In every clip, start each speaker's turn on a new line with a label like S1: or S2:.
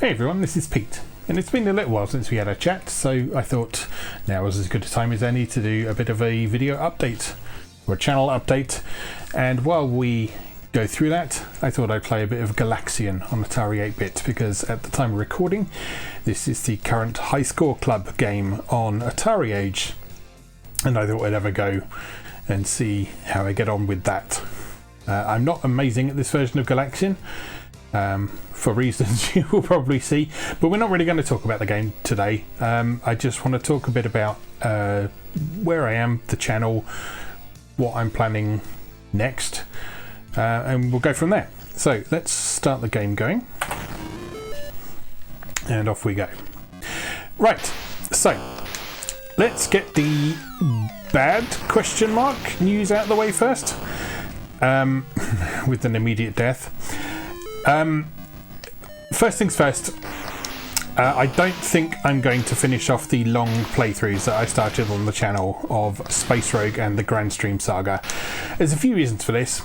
S1: Hey everyone, this is Pete, and it's been a little while since we had a chat, so I thought now was as good a time as any to do a bit of a video update, or a channel update, and while we go through that, I thought I'd play a bit of Galaxian on Atari 8-bit, because at the time of recording, this is the current High Score Club game on AtariAge, and I thought I'd have a go and see how I get on with that. I'm not amazing at this version of Galaxian, for reasons you will probably see, but we're not really going to talk about the game today. I just want to talk a bit about where I am, the channel, what I'm planning next, and we'll go from there. So let's start the game going, and off we go. Right, so let's get the bad question mark news out of the way first, with an immediate death. First things first, I don't think I'm going to finish off the long playthroughs that I started on the channel of Space Rogue and the Grand Stream Saga. There's a few reasons for this.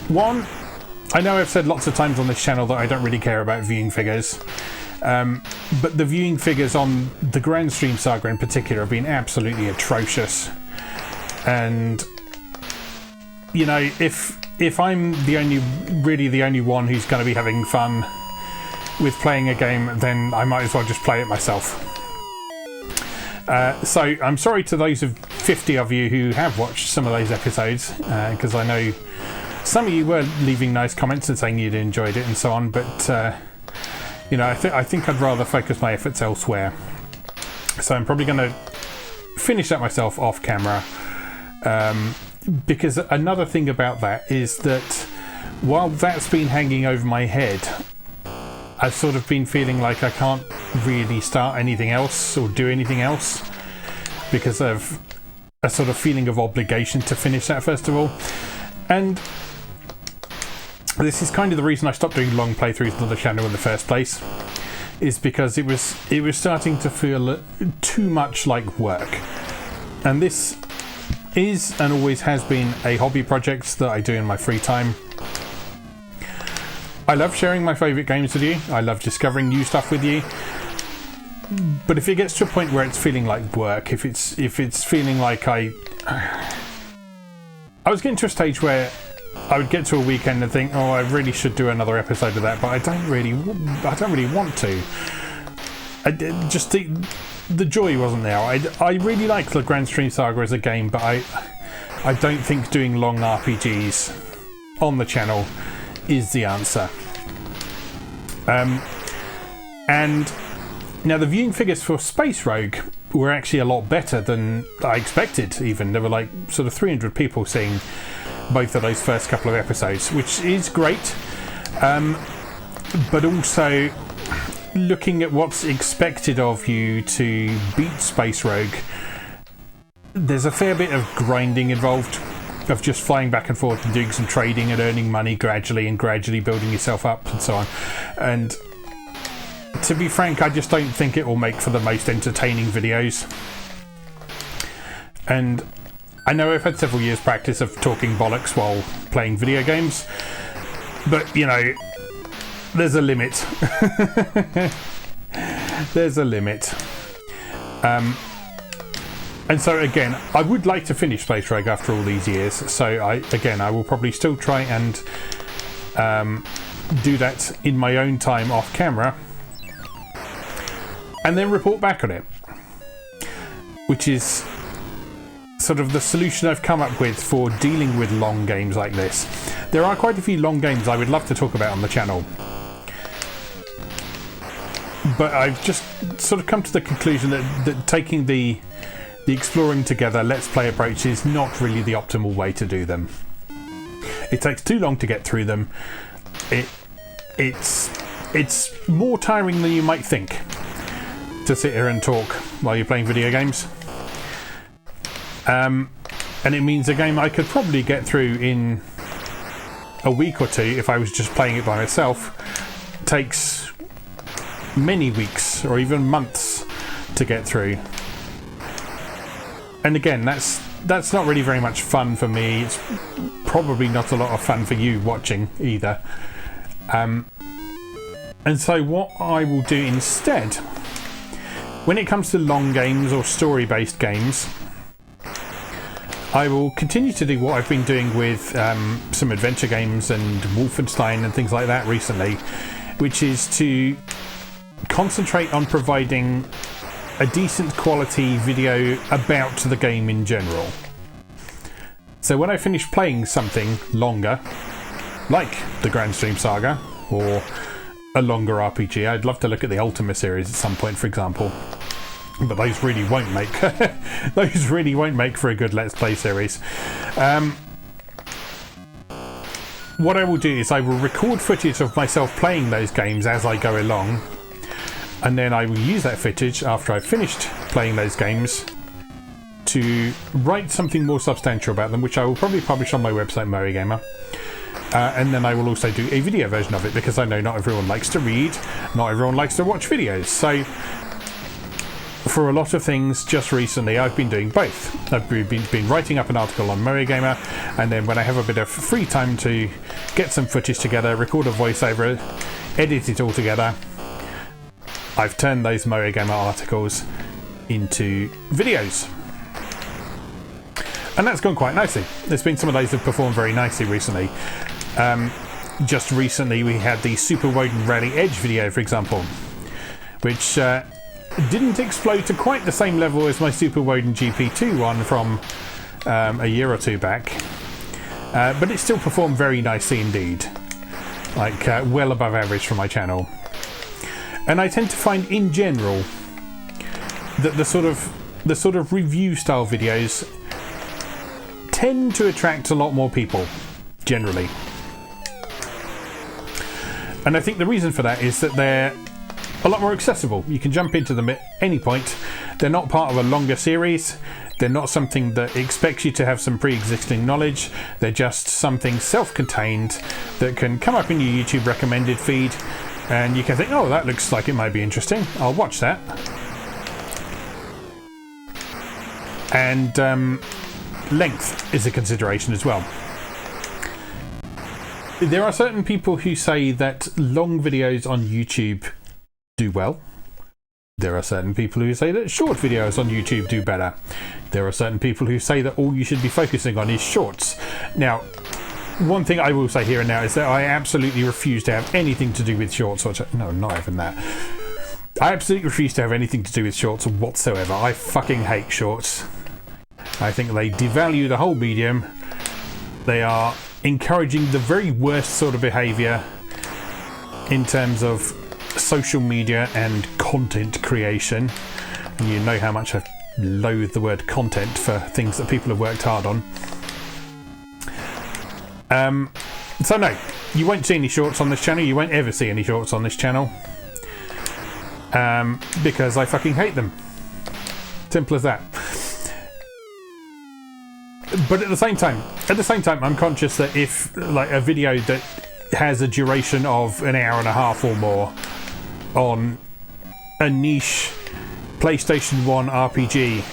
S1: One, I know I've said lots of times on this channel that I don't really care about viewing figures, but the viewing figures on the Grand Stream Saga in particular have been absolutely atrocious. And, you know, if I'm the only one who's going to be having fun with playing a game, then I might as well just play it myself. So I'm sorry to those of 50 of you who have watched some of those episodes, because I know some of you were leaving nice comments and saying you'd enjoyed it and so on, but you know, I think I'd rather focus my efforts elsewhere. So I'm probably going to finish that myself off camera. Because another thing about that is that while that's been hanging over my head, I've sort of been feeling like I can't really start anything else or do anything else because of a sort of feeling of obligation to finish that first of all. And this is kind of the reason I stopped doing long playthroughs on the channel in the first place, is because it was starting to feel too much like work. And this is and always has been a hobby project that I do in my free time. I love sharing my favourite games with you. I love discovering new stuff with you. But if it gets to a point where it's feeling like work, if it's feeling like I was getting to a stage where I would get to a weekend and think, oh, I really should do another episode of that, but I don't really want to. The joy wasn't there. I really like the Grand Stream Saga as a game, but I don't think doing long RPGs on the channel is the answer. And now the viewing figures for Space Rogue were actually a lot better than I expected even. There were like sort of 300 people seeing both of those first couple of episodes, which is great. But also, looking at what's expected of you to beat Space Rogue, there's a fair bit of grinding involved, of just flying back and forth and doing some trading and earning money gradually building yourself up and so on. And to be frank, I just don't think it will make for the most entertaining videos. And I know I've had several years practice of talking bollocks while playing video games, but you know, there's a limit. There's a limit. And so again, I would like to finish Space Rogue after all these years. So I will probably still try and do that in my own time off camera, and then report back on it, which is sort of the solution I've come up with for dealing with long games like this. There are quite a few long games I would love to talk about on the channel, but I've just sort of come to the conclusion that taking the exploring together let's play approach is not really the optimal way to do them. It takes too long to get through them. It's more tiring than you might think to sit here and talk while you're playing video games. And it means a game I could probably get through in a week or two if I was just playing it by myself takes many weeks or even months to get through. And again, that's not really very much fun for me. It's probably not a lot of fun for you watching either. And so what I will do instead, when it comes to long games or story-based games, I will continue to do what I've been doing with some adventure games and Wolfenstein and things like that recently, which is to concentrate on providing a decent quality video about the game in general. So when I finish playing something longer, like the Grand Stream Saga or a longer RPG, I'd love to look at the Ultima series at some point, for example. But those really won't make for a good Let's Play series. What I will do is I will record footage of myself playing those games as I go along, and then I will use that footage after I've finished playing those games to write something more substantial about them, which I will probably publish on my website, Moe Gamer. And then I will also do a video version of it, because I know not everyone likes to read, not everyone likes to watch videos. So for a lot of things just recently I've been doing both. I've been writing up an article on Moe Gamer, and then when I have a bit of free time to get some footage together, record a voiceover, edit it all together, I've turned those Moe Gamer articles into videos. And that's gone quite nicely. There's been some of those that have performed very nicely recently. Just recently we had the Super Woden Rally Edge video, for example, which didn't explode to quite the same level as my Super Woden GP2 one from a year or two back, but it still performed very nicely indeed, like well above average for my channel. And I tend to find in general that the sort of review style videos tend to attract a lot more people generally, and I think the reason for that is that they're a lot more accessible. You can jump into them at any point. They're not part of a longer series. They're not something that expects you to have some pre-existing knowledge. They're just something self-contained that can come up in your YouTube recommended feed, and you can think, oh, that looks like it might be interesting, I'll watch that. And length is a consideration as well. There are certain people who say that long videos on YouTube do well. There are certain people who say that short videos on YouTube do better. There are certain people who say that all you should be focusing on is shorts. Now, one thing I will say here and now is that I absolutely refuse to have anything to do with shorts. No, not even that. I absolutely refuse to have anything to do with shorts whatsoever. I fucking hate shorts. I think they devalue the whole medium. They are encouraging the very worst sort of behaviour in terms of social media and content creation. And you know how much I loathe the word content for things that people have worked hard on. So no, you won't see any shorts on this channel. You won't ever see any shorts on this channel, because I fucking hate them. Simple as that. But at the same time, I'm conscious that if like a video that has a duration of an hour and a half or more on a niche PlayStation 1 RPG,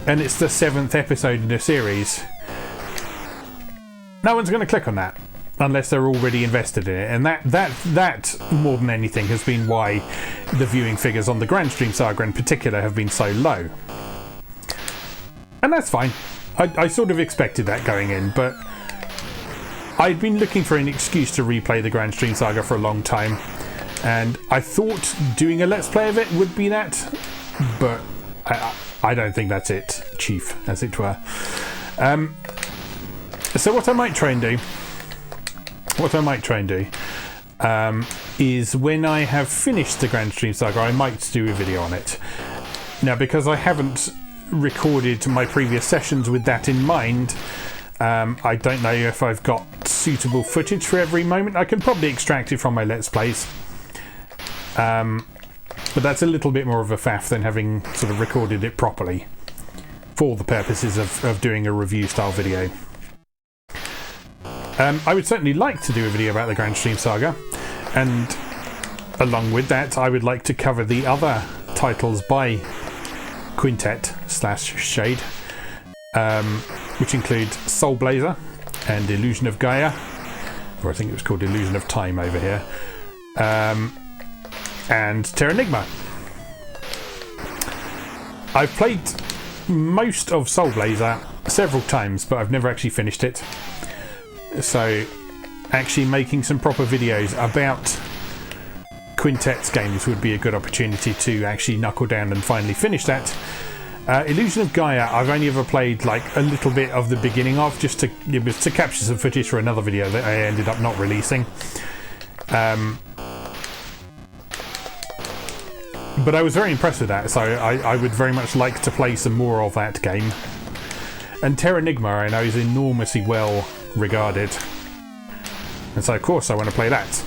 S1: and it's the 7th episode in a series, no one's going to click on that unless they're already invested in it. And that more than anything has been why the viewing figures on the Grand Stream Saga in particular have been so low. And that's fine. I sort of expected that going in, but I'd been looking for an excuse to replay the Grand Stream Saga for a long time, and I thought doing a Let's Play of it would be that, but I don't think that's it, Chief, as it were. So what I might try and do is when I have finished the Grand Stream Saga, I might do a video on it. Now, because I haven't recorded my previous sessions with that in mind, I don't know if I've got suitable footage for every moment. I can probably extract it from my Let's Plays, but that's a little bit more of a faff than having sort of recorded it properly for the purposes of doing a review style video. I would certainly like to do a video about the Grand Stream Saga, and along with that I would like to cover the other titles by Quintet/Shade, which include Soul Blazer and Illusion of Gaia, or I think it was called Illusion of Time over here, and Terranigma. I've played most of Soul Blazer several times, but I've never actually finished it. So actually making some proper videos about Quintet's games would be a good opportunity to actually knuckle down and finally finish that. Illusion of Gaia, I've only ever played like a little bit of the beginning of, just to capture some footage for another video that I ended up not releasing. But I was very impressed with that, so I would very much like to play some more of that game. And Terranigma, I know, is enormously well regarded, and so of course I want to play that.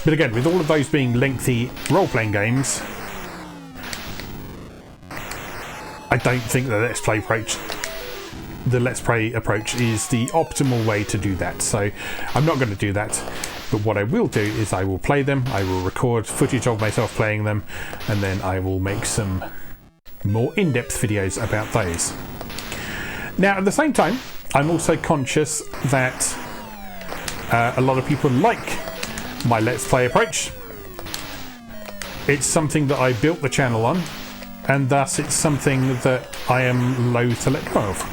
S1: But again, with all of those being lengthy role-playing games, I don't think the Let's Play approach is the optimal way to do that, so I'm not going to do that. But what I will do is I will play them, I will record footage of myself playing them, and then I will make some more in-depth videos about those. Now, at the same time, I'm also conscious that a lot of people like my Let's Play approach. It's something that I built the channel on, and thus it's something that I am loath to let go of.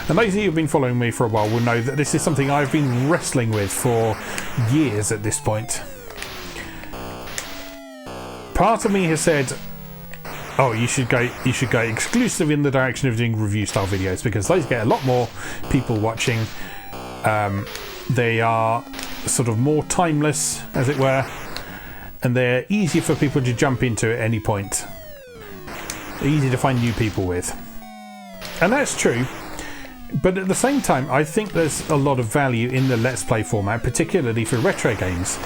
S1: And those of you who've been following me for a while will know that this is something I've been wrestling with for years at this point. Part of me has said, oh, you should go exclusive in the direction of doing review style videos, because those get a lot more people watching. They are sort of more timeless, as it were, and they're easier for people to jump into at any point. Easy to find new people with. And that's true. But at the same time, I think there's a lot of value in the Let's Play format, particularly for retro games.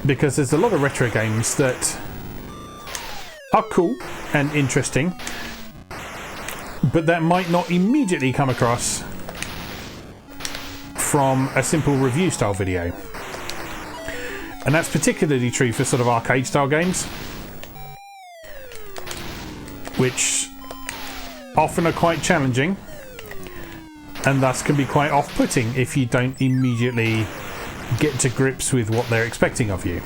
S1: Because there's a lot of retro games that are cool and interesting, but that might not immediately come across from a simple review style video. And that's particularly true for sort of arcade style games, which often are quite challenging and thus can be quite off-putting if you don't immediately get to grips with what they're expecting of you.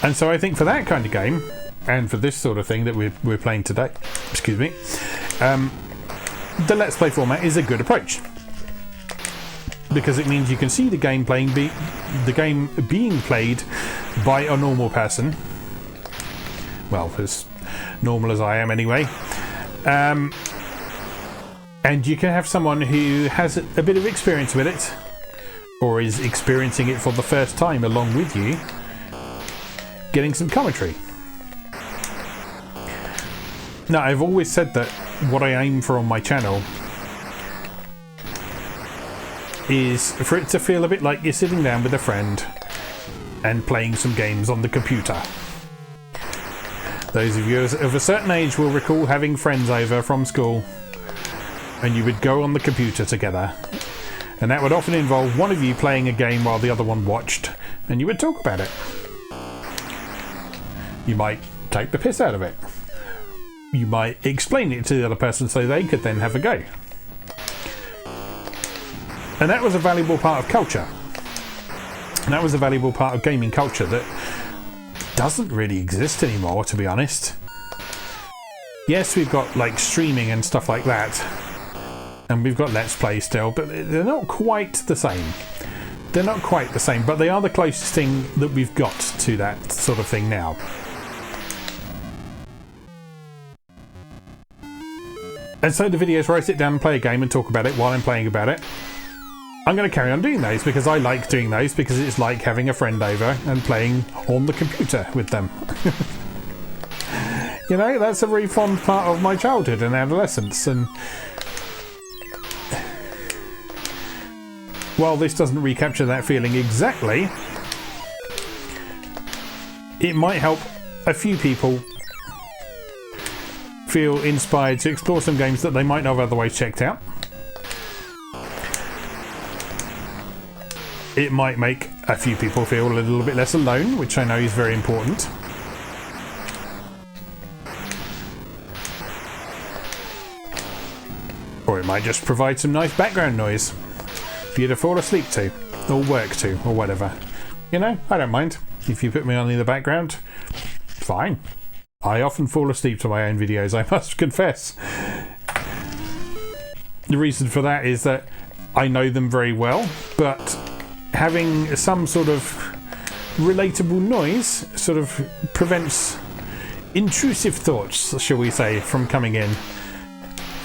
S1: And so I think for that kind of game, and for this sort of thing that we're playing today, excuse me, the Let's Play format is a good approach, because it means you can see the game being played by a normal person. Well, as normal as I am anyway. And you can have someone who has a bit of experience with it, or is experiencing it for the first time along with you, getting some commentary. Now, I've always said that what I aim for on my channel is for it to feel a bit like you're sitting down with a friend and playing some games on the computer. Those of you of a certain age will recall having friends over from school, and you would go on the computer together, and that would often involve one of you playing a game while the other one watched, and you would talk about it. You might take the piss out of it. You might explain it to the other person so they could then have a go. And that was a valuable part of culture. And that was a valuable part of gaming culture that doesn't really exist anymore, to be honest. Yes, we've got like streaming and stuff like that, and we've got Let's Play still, but they're not quite the same. They're not quite the same, but they are the closest thing that we've got to that sort of thing now. And so the videos where I sit down and play a game and talk about it while I'm playing about it, I'm going to carry on doing those, because I like doing those, because it's like having a friend over and playing on the computer with them. You know, that's a very fond part of my childhood and adolescence, and while this doesn't recapture that feeling exactly, it might help a few people feel inspired to explore some games that they might not have otherwise checked out. It might make a few people feel a little bit less alone, which I know is very important. Or it might just provide some nice background noise for you to fall asleep to. or work to, or whatever. You know, I don't mind if you put me on in the background. Fine. I often fall asleep to my own videos, I must confess. The reason for that is that I know them very well, but having some sort of relatable noise sort of prevents intrusive thoughts, shall we say, from coming in.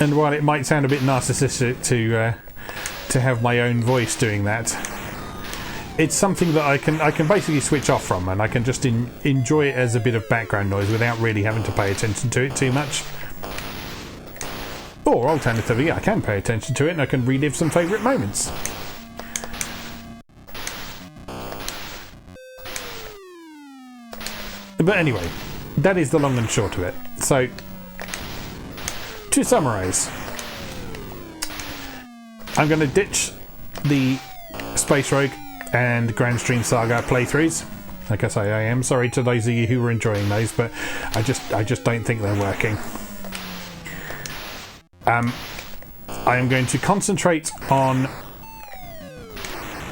S1: And while it might sound a bit narcissistic to have my own voice doing that, it's something that I can basically switch off from, and I can just enjoy it as a bit of background noise without really having to pay attention to it too much. Or alternatively, I can pay attention to it and I can relive some favourite moments. But anyway, that is the long and short of it. So, to summarise, I'm going to ditch the Space Rogue and Grand Stream Saga playthroughs. Like I say, I am sorry to those of you who were enjoying those, but I just don't think they're working. I am going to concentrate on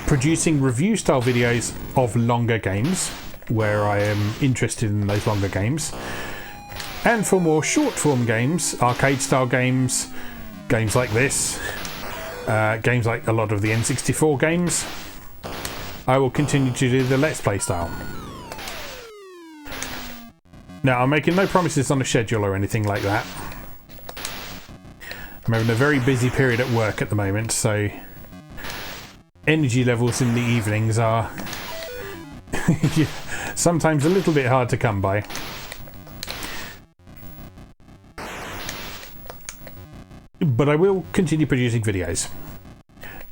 S1: producing review style videos of longer games where I am interested in those longer games, and for more short form games, arcade style games, games like this, games like a lot of the N64 games, I will continue to do the Let's Play style. Now, I'm making no promises on a schedule or anything like that. I'm having a very busy period at work at the moment, so energy levels in the evenings are sometimes a little bit hard to come by. But I will continue producing videos.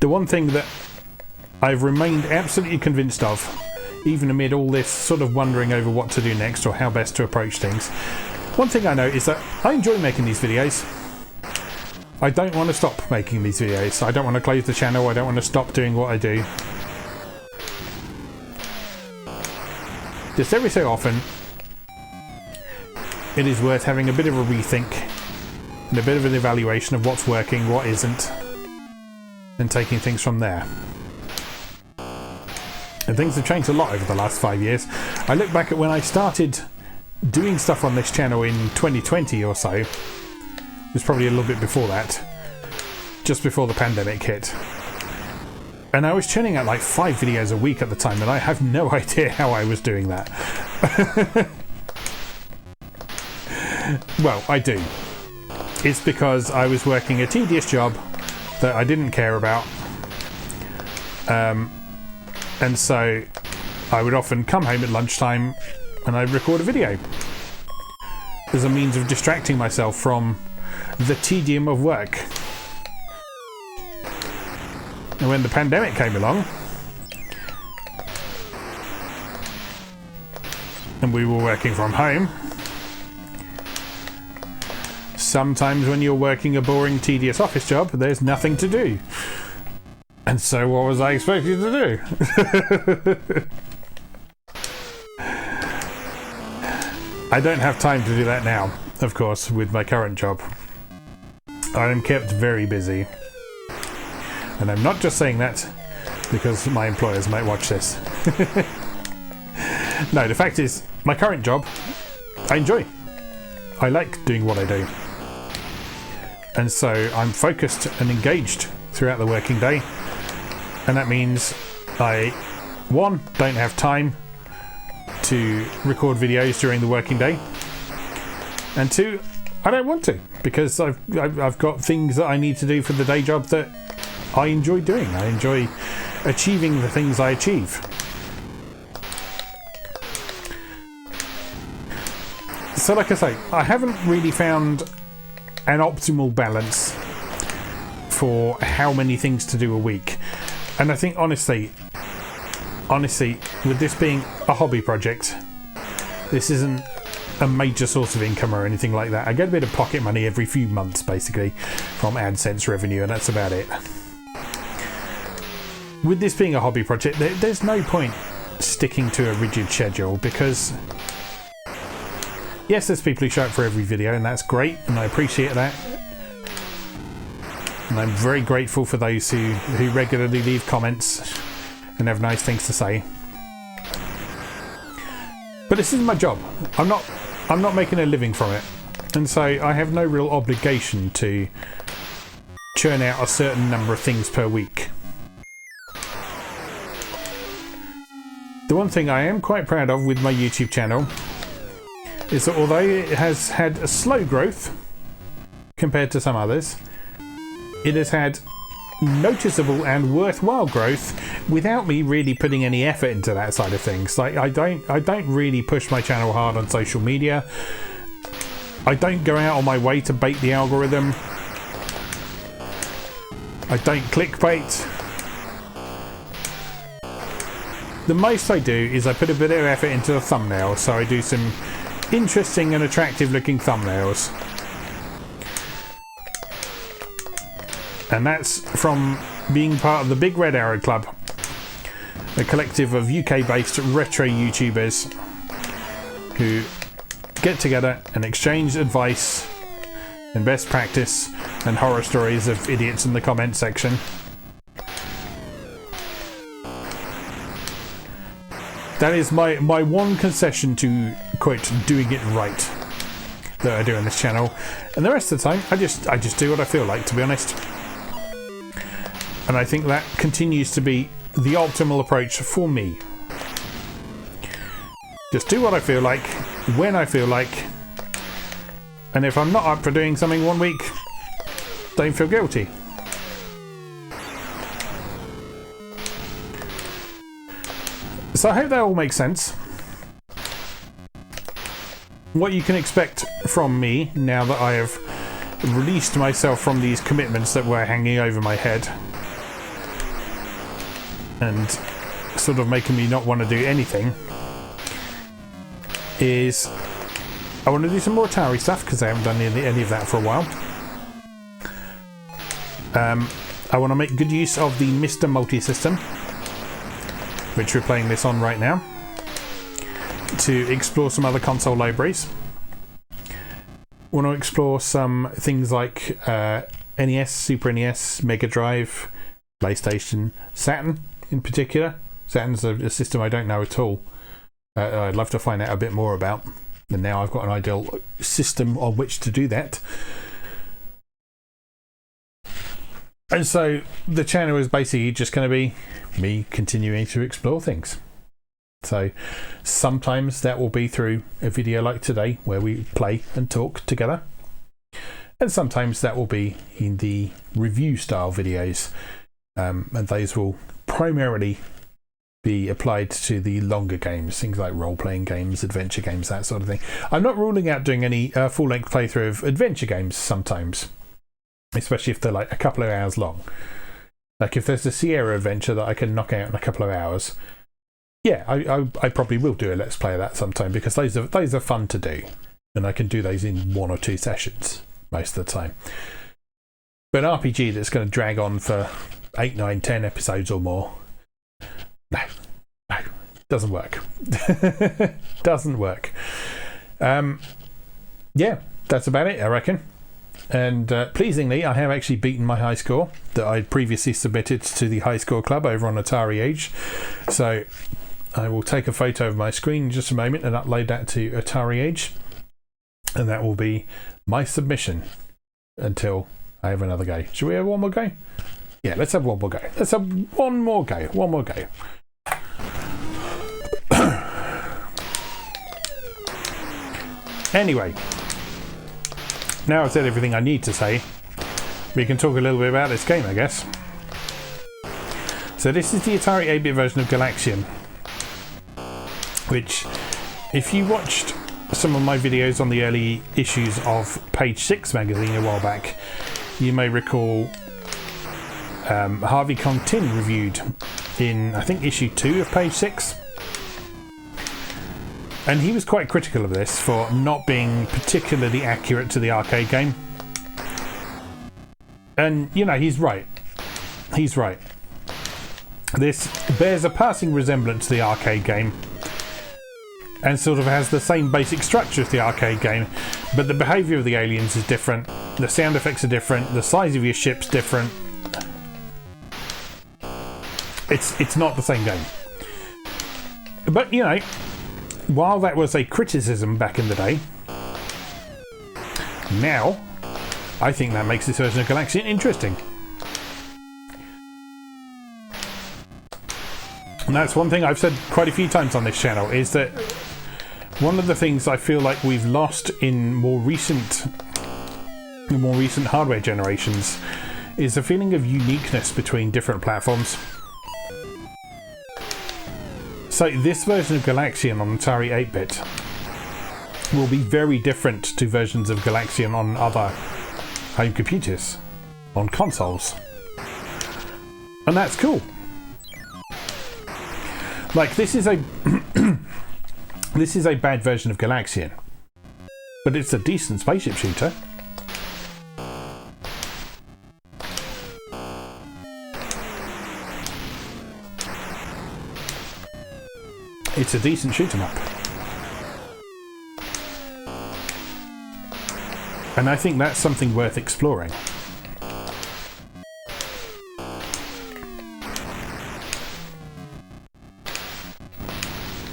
S1: The one thing that I've remained absolutely convinced of, even amid all this sort of wondering over what to do next or how best to approach things, one thing I know is that I enjoy making these videos. I don't want to stop making these videos. I don't want to close the channel. I don't want to stop doing what I do. Just every so often, it is worth having a bit of a rethink and a bit of an evaluation of what's working, what isn't, and taking things from there. And things have changed a lot over the last 5 years. I look back at when I started doing stuff on this channel in 2020 or so. It was probably a little bit before that, just before the pandemic hit. And I was churning out like 5 videos a week at the time, and I have no idea how I was doing that. Well, I do. It's because I was working a tedious job that I didn't care about. And so I would often come home at lunchtime and I'd record a video as a means of distracting myself from the tedium of work. And when the pandemic came along and we were working from home, sometimes when you're working a boring, tedious office job, there's nothing to do. And so what was I expected to do? I don't have time to do that now, of course, with my current job. I am kept very busy. And I'm not just saying that because my employers might watch this. No, the fact is, my current job, I enjoy. I like doing what I do. And so I'm focused and engaged throughout the working day. And that means I, 1, don't have time to record videos during the working day. And 2, I don't want to, because I've got things that I need to do for the day job that I enjoy doing. I enjoy achieving the things I achieve. So like I say, I haven't really found an optimal balance for how many things to do a week. And I think honestly, with this being a hobby project, this isn't a major source of income or anything like that. I get a bit of pocket money every few months, basically, from AdSense revenue, and that's about it. With this being a hobby project, there's no point sticking to a rigid schedule, because yes, there's people who show up for every video, and that's great, and I appreciate that. And I'm very grateful for those who regularly leave comments and have nice things to say. But this is my job. I'm not making a living from it, and so I have no real obligation to churn out a certain number of things per week. The one thing I am quite proud of with my YouTube channel is that although it has had a slow growth compared to some others, it has had noticeable and worthwhile growth without me really putting any effort into that side of things. Like I don't really push my channel hard on social media. I don't go out on my way to bait the algorithm. I don't clickbait. The most I do is I put a bit of effort into the thumbnail, so I do some interesting and attractive looking thumbnails. And that's from being part of the Big Red Arrow Club, a collective of UK-based retro YouTubers who get together and exchange advice and best practice and horror stories of idiots in the comment section. That is my one concession to, quote, doing it right that I do on this channel. And the rest of the time, I just do what I feel like, to be honest. And I think that continues to be the optimal approach for me. Just do what I feel like, when I feel like, and if I'm not up for doing something one week, don't feel guilty. So I hope that all makes sense. What you can expect from me now that I have released myself from these commitments that were hanging over my head and sort of making me not want to do anything, is I want to do some more Atari stuff because I haven't done any of that for a while. I want to make good use of the Mr. Multi-System, which we're playing this on right now, to explore some other console libraries. Want to explore some things like NES, Super NES, Mega Drive, PlayStation, Saturn in particular. Saturn's a system I don't know at all. I'd love to find out a bit more about, and now I've got an ideal system on which to do that. And so the channel is basically just going to be me continuing to explore things. So sometimes that will be through a video like today where we play and talk together, and sometimes that will be in the review style videos, and those will primarily be applied to the longer games, things like role-playing games, adventure games, that sort of thing. I'm not ruling out doing any full-length playthrough of adventure games sometimes, especially if they're like a couple of hours long. Like if there's a Sierra adventure that I can knock out in a couple of hours, yeah, I probably will do a Let's Play of that sometime, because those are fun to do, and I can do those in 1 or 2 sessions most of the time. But an RPG that's going to drag on for 8, 9, 10 episodes or more, no, doesn't work. Doesn't work. Yeah, that's about it, I reckon. And pleasingly, I have actually beaten my high score that I'd previously submitted to the High Score Club over on AtariAge. So I will take a photo of my screen in just a moment and upload that to AtariAge. And that will be my submission until I have another go. Should we have one more go? Yeah, let's have one more go. Let's have one more go. One more go. Anyway, now I've said everything I need to say, we can talk a little bit about this game, I guess. So this is the Atari 8-bit version of Galaxian, which, if you watched some of my videos on the early issues of Page 6 magazine a while back, you may recall Harvey Contin reviewed in, I think, issue 2 of Page 6. And he was quite critical of this for not being particularly accurate to the arcade game. And, you know, he's right. He's right. This bears a passing resemblance to the arcade game, and sort of has the same basic structure as the arcade game, but the behaviour of the aliens is different, the sound effects are different, the size of your ship's different. It's not the same game. But, you know, while that was a criticism back in the day, now I think that makes this version of Galaxian interesting. And that's one thing I've said quite a few times on this channel, is that one of the things I feel like we've lost in more recent hardware generations is a feeling of uniqueness between different platforms. So this version of Galaxian on Atari 8-bit will be very different to versions of Galaxian on other home computers, on consoles. And that's cool. Like, this is a this is a bad version of Galaxian, but it's a decent spaceship shooter. It's a decent shoot 'em up. And I think that's something worth exploring.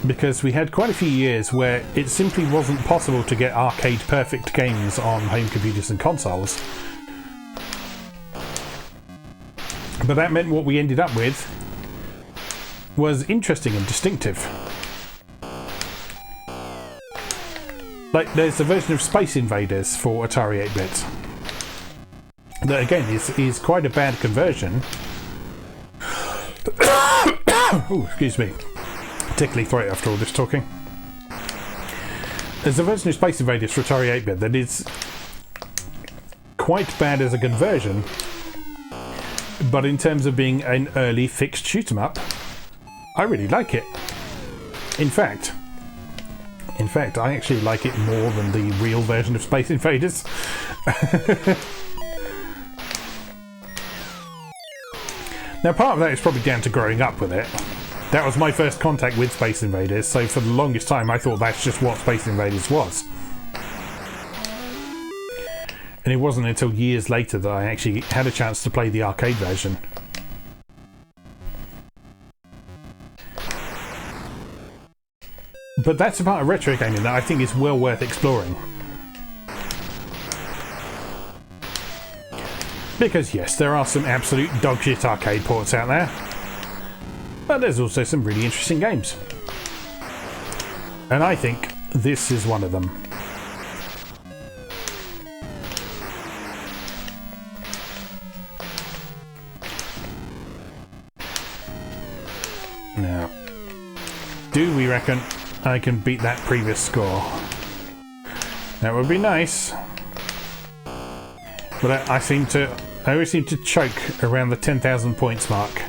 S1: Because we had quite a few years where it simply wasn't possible to get arcade perfect games on home computers and consoles. But that meant what we ended up with was interesting and distinctive. Like, there's a version of Space Invaders for Atari 8-bit that again is quite a bad conversion. Oh, excuse me. Particularly throat after all this talking. There's a version of Space Invaders for Atari 8-bit that is quite bad as a conversion, but in terms of being an early fixed shoot 'em up, I really like it. In fact, I actually like it more than the real version of Space Invaders. Now, part of that is probably down to growing up with it. That was my first contact with Space Invaders, so for the longest time I thought that's just what Space Invaders was. And it wasn't until years later that I actually had a chance to play the arcade version. But that's a part of retro gaming that I think is well worth exploring. Because yes, there are some absolute dogshit arcade ports out there, but there's also some really interesting games. And I think this is one of them. Now, do we reckon I can beat that previous score? That would be nice. But I always seem to choke around the 10,000 points mark.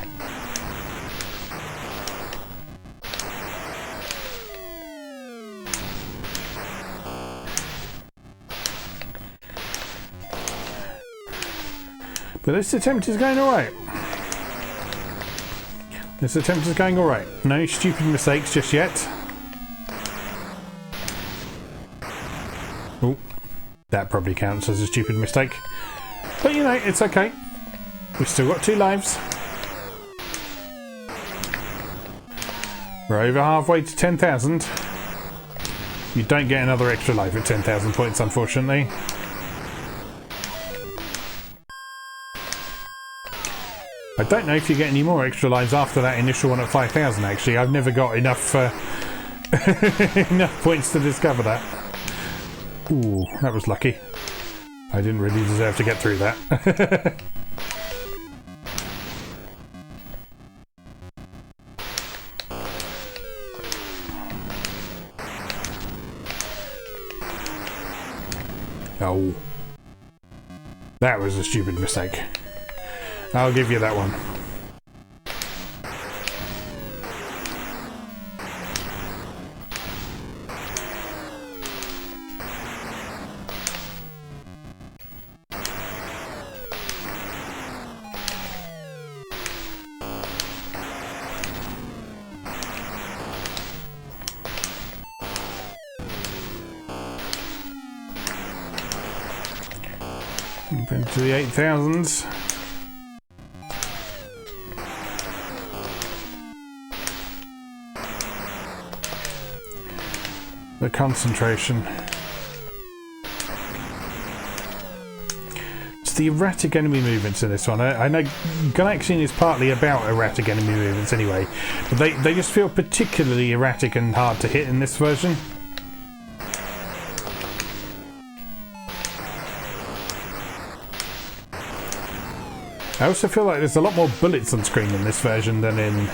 S1: But this attempt is going alright. This attempt is going alright. No stupid mistakes just yet. Oh, that probably counts as a stupid mistake. But you know, it's okay. We've still got 2 lives. We're over halfway to 10,000. You don't get another extra life at 10,000 points, unfortunately. I don't know if you get any more extra lives after that initial one at 5,000, actually. I've never got enough enough points to discover that. Ooh, that was lucky. I didn't really deserve to get through that. Oh. That was a stupid mistake. I'll give you that one. Into the 8,000s. The concentration. It's the erratic enemy movements in this one. I know Galaxian is partly about erratic enemy movements anyway, but they just feel particularly erratic and hard to hit in this version. I also feel like there's a lot more bullets on screen in this version than in...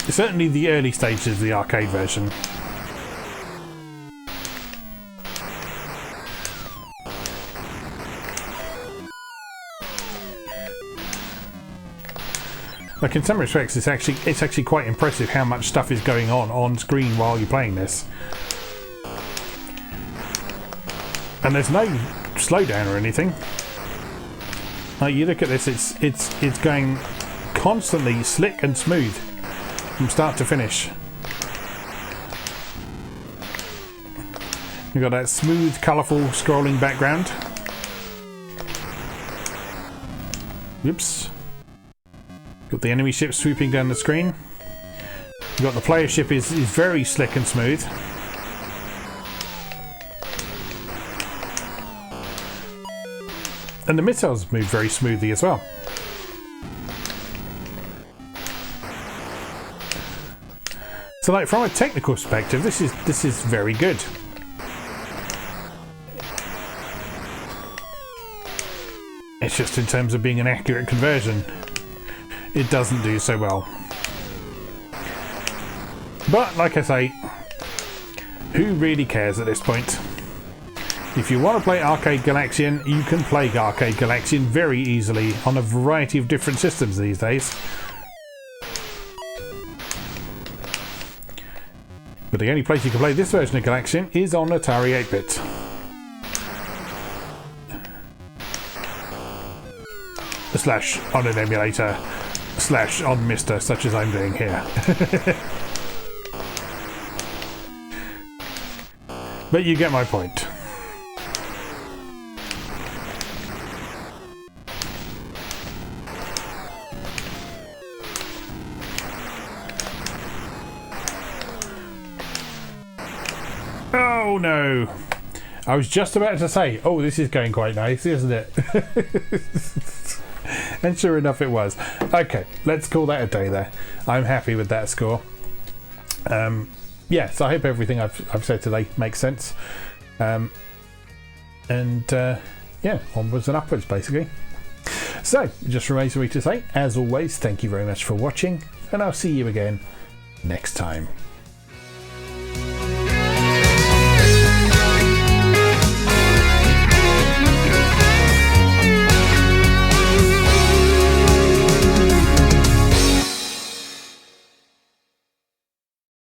S1: certainly the early stages of the arcade version. Like in some respects, it's actually quite impressive how much stuff is going on screen while you're playing this. And there's no slowdown or anything. Like you look at this, it's going constantly slick and smooth from start to finish. You've got that smooth, colourful, scrolling background. Oops. Got the enemy ship swooping down the screen. You've got the player ship is very slick and smooth. And the missiles move very smoothly as well. So like from a technical perspective, this is very good. It's just in terms of being an accurate conversion, it doesn't do so well. But like I say, who really cares at this point? If you want to play Arcade Galaxian, you can play Arcade Galaxian very easily on a variety of different systems these days. But the only place you can play this version of Galaxian is on Atari 8-bit. Slash on an emulator, slash on Mister, such as I'm doing here. But you get my point. Oh no! I was just about to say, oh, this is going quite nice, isn't it? And sure enough it was. Okay, let's call that a day there. I'm happy with that score. Yeah, so I hope everything I've said today makes sense. Yeah, onwards and upwards basically. So, it just remains for me to say, as always, thank you very much for watching, and I'll see you again next time.